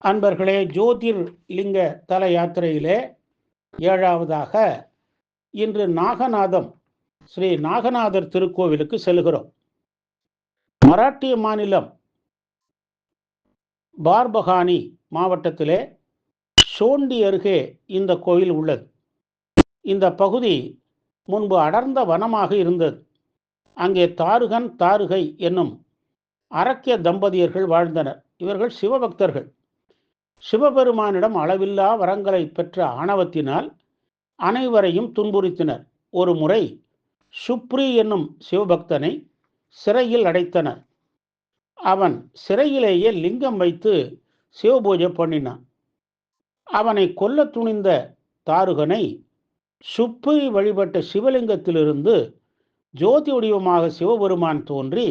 அன்பர்களே, ஜோதிர் லிங்க தல யாத்திரையிலே ஏழாவதாக இன்று நாகநாதம் ஸ்ரீ நாகநாதர் திருக்கோவிலுக்கு செல்கிறோம். மராட்டிய மாநிலம் பார்பகானி மாவட்டத்திலே சோண்டி அருகே இந்த கோயில் உள்ளது. இந்த பகுதி முன்பு அடர்ந்த வனமாக இருந்தது. அங்கே தாருகன் தாருகை என்னும் அரக்கிய தம்பதியர்கள் வாழ்ந்தனர். இவர்கள் சிவபக்தர்கள். சிவபெருமானிடம் அளவில்லா வரங்களை பெற்ற ஆணவத்தினால் அனைவரையும் துன்புறுத்தினர். ஒரு முறை சுப்ரி என்னும் சிவபக்தனை சிறையில் அடைத்தனர். அவன் சிறையிலேயே லிங்கம் வைத்து சிவபூஜை பண்ணினான். அவனை கொல்ல துணிந்த தாருகனை சுப்ரி வழிபட்ட சிவலிங்கத்திலிருந்து ஜோதி வடிவமாக சிவபெருமான் தோன்றி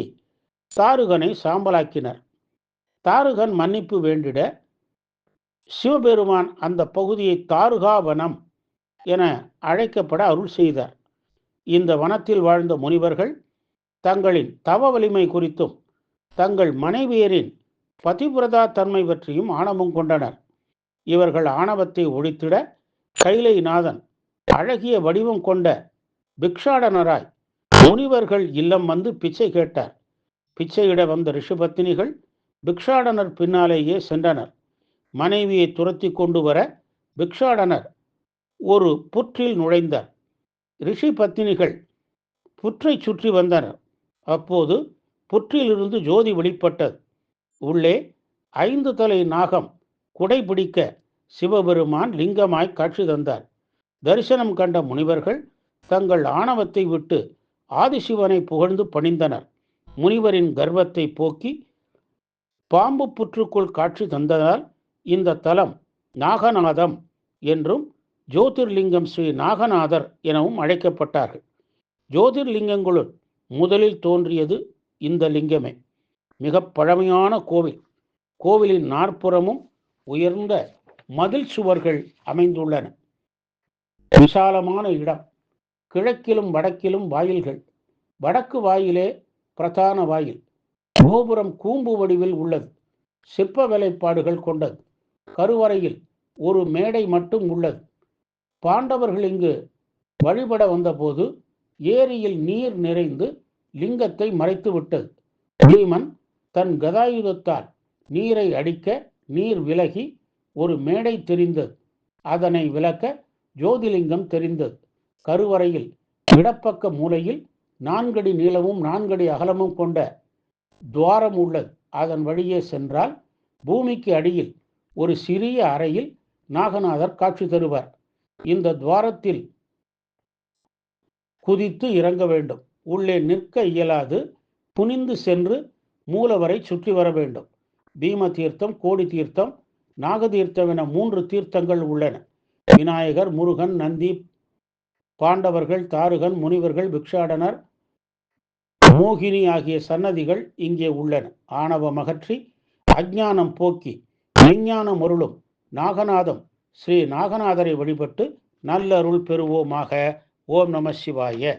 தாருகனை சாம்பலாக்கினர். தாருகன் மன்னிப்பு வேண்டிட சிவபெருமான் அந்த பகுதியை தாருகாவனம் என அழைக்கப்பட அருள் செய்தார். இந்த வனத்தில் வாழ்ந்த முனிவர்கள் தங்களின் தவ வலிமை குறித்தும் தங்கள் மனைவியரின் பதிவிரதா தன்மை பற்றியும் ஆணவம் கொண்டனர். இவர்கள் ஆணவத்தை ஒழித்திட கைலைநாதன் அழகிய வடிவம் கொண்ட பிக்ஷாடனராய் முனிவர்கள் இல்லம் வந்து பிச்சை கேட்டார். பிச்சையிட வந்த ரிஷிபத்தினிகள் பிக்ஷாடனர் பின்னாலேயே சென்றனர். மனைவியை துரத்தி கொண்டு வர பிக்ஷாடனர் ஒரு புற்றில் நுழைந்தார். ரிஷி பத்தினிகள் புற்றை சுற்றி வந்தனர். அப்போது புற்றிலிருந்து ஜோதி வெளிப்பட்டது. உள்ளே 5 தலை நாகம் குடைபிடிக்க சிவபெருமான் லிங்கமாய் காட்சி தந்தார். தரிசனம் கண்ட முனிவர்கள் தங்கள் ஆணவத்தை விட்டு ஆதிசிவனை புகழ்ந்து பணிந்தனர். முனிவரின் கர்வத்தை போக்கி பாம்பு புற்றுக்குள் காட்சி தந்ததால் இந்த தலம் நாகநாதம் என்றும் ஜோதிர்லிங்கம் ஸ்ரீ நாகநாதர் எனவும் அழைக்கப்பட்டார்கள். ஜோதிர்லிங்கங்களுள் முதலில் தோன்றியது இந்த லிங்கமே. மிக பழமையான கோவில். கோவிலின் நாற்புறமும் உயர்ந்த மதில் சுவர்கள் அமைந்துள்ளன. விசாலமான இடம். கிழக்கிலும் வடக்கிலும் வாயில்கள். வடக்கு வாயிலே பிரதான வாயில். கோபுரம் கூம்பு வடிவில் உள்ளது. சிற்ப வேலைப்பாடுகள் கொண்டது. கருவறையில் ஒரு மேடை மட்டும் உள்ளது. பாண்டவர்கள் இங்கு வழிபட வந்தபோது ஏரியில் நீர் நிறைந்து லிங்கத்தை மறைத்து விட்டது. பீமன் தன் கதாயுதத்தால் நீரை அடிக்க நீர் விலகி ஒரு மேடை தெரிந்தது. அதனை விலக்க ஜோதிலிங்கம் தெரிந்தது. கருவறையில் இடப்பக்க மூலையில் 4 அடி நீளமும் 4 அடி அகலமும் கொண்ட துவாரம் உள்ளது. அதன் வழியே சென்றால் பூமிக்கு அடியில் ஒரு சிறிய அறையில் நாகநாதர் காட்சி தருவார். இந்த துவாரத்தில் குதித்து இறங்க வேண்டும். உள்ளே நிற்க இயலாது. குனிந்து சென்று மூலவரை சுற்றி வர வேண்டும். பீம தீர்த்தம், கோடி தீர்த்தம், நாகதீர்த்தம் என 3 தீர்த்தங்கள் உள்ளன. விநாயகர், முருகன், நந்தி, பாண்டவர்கள், தாருகன், முனிவர்கள், பிக்ஷாடனர், மோகினி ஆகிய சன்னதிகள் இங்கே உள்ளன. ஆணவம் அகற்றி அஞ்ஞானம் போக்கி விஞ்ஞானம் அருளும் நாகநாதம் ஸ்ரீ நாகநாதரை வழிபட்டு நல்லருள் பெறுவோமாக. ஓம் நம சிவாய.